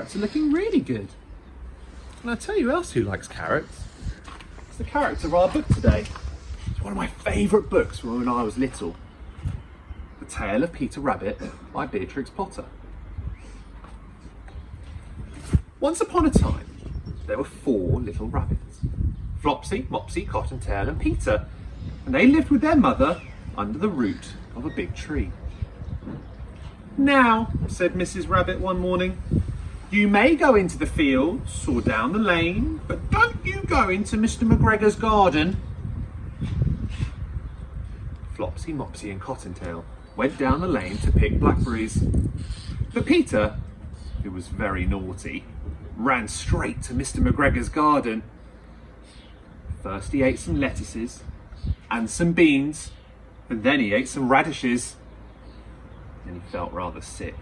carrots are looking really good. And I'll tell you who else who likes carrots. It's the character of our book today. It's one of my favourite books from when I was little. The Tale of Peter Rabbit by Beatrix Potter. Once upon a time, there were 4 little rabbits. Flopsy, Mopsy, Cottontail and Peter. And they lived with their mother under the root of a big tree. "Now," said Mrs. Rabbit one morning, "you may go into the fields or down the lane, but don't you go into Mr. McGregor's garden." Flopsy, Mopsy and Cottontail went down the lane to pick blackberries. But Peter, who was very naughty, ran straight to Mr. McGregor's garden. First he ate some lettuces and some beans, and then he ate some radishes. And he felt rather sick.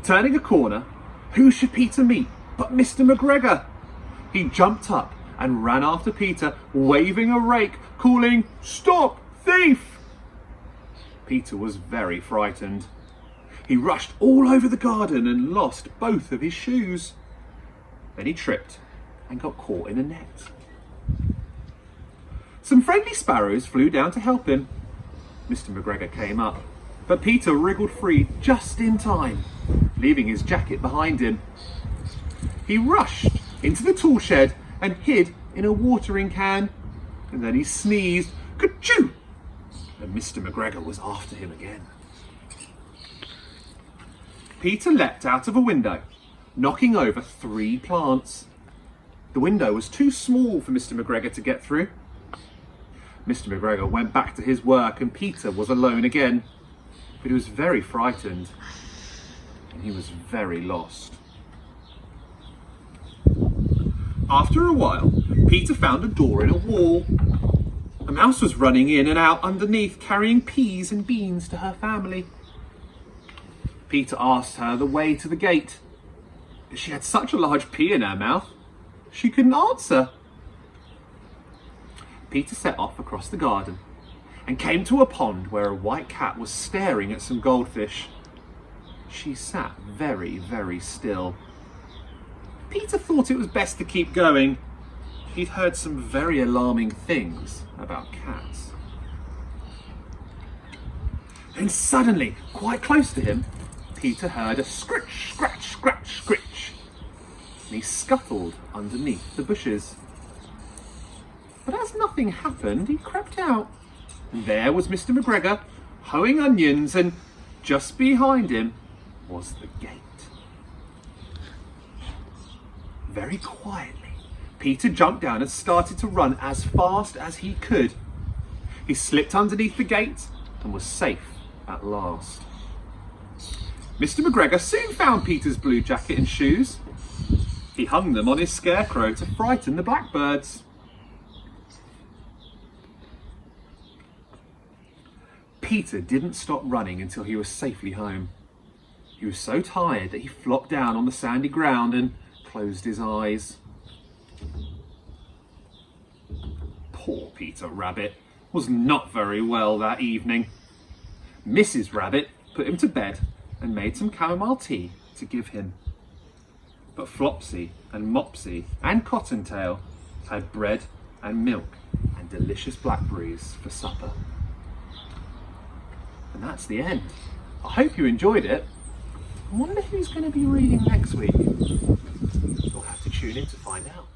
Turning a corner, who should Peter meet but Mr. McGregor? He jumped up and ran after Peter, waving a rake, calling, "Stop, thief!" Peter was very frightened. He rushed all over the garden and lost both of his shoes. Then he tripped and got caught in a net. Some friendly sparrows flew down to help him. Mr. McGregor came up, but Peter wriggled free just in time, leaving his jacket behind him. He rushed into the tool shed and hid in a watering can, and then he sneezed, "Ka-choo!" and Mr. McGregor was after him again. Peter leapt out of a window, knocking over 3 plants. The window was too small for Mr. McGregor to get through. Mr. McGregor went back to his work and Peter was alone again, but he was very frightened and he was very lost. After a while, Peter found a door in a wall. A mouse was running in and out underneath, carrying peas and beans to her family. Peter asked her the way to the gate, but she had such a large pea in her mouth, she couldn't answer. Peter set off across the garden and came to a pond where a white cat was staring at some goldfish. She sat very, very still. Peter thought it was best to keep going. He'd heard some very alarming things about cats. Then suddenly, quite close to him, Peter heard a scritch, scratch, scratch, scritch, and he scuttled underneath the bushes. But as nothing happened, he crept out, and there was Mr. McGregor hoeing onions, and just behind him was the gate. Very quietly, Peter jumped down and started to run as fast as he could. He slipped underneath the gate and was safe at last. Mr. McGregor soon found Peter's blue jacket and shoes. He hung them on his scarecrow to frighten the blackbirds. Peter didn't stop running until he was safely home. He was so tired that he flopped down on the sandy ground and closed his eyes. Poor Peter Rabbit was not very well that evening. Mrs. Rabbit put him to bed and made some chamomile tea to give him. But Flopsy and Mopsy and Cottontail had bread and milk and delicious blackberries for supper. And that's the end. I hope you enjoyed it. I wonder who's going to be reading next week. You'll have to tune in to find out.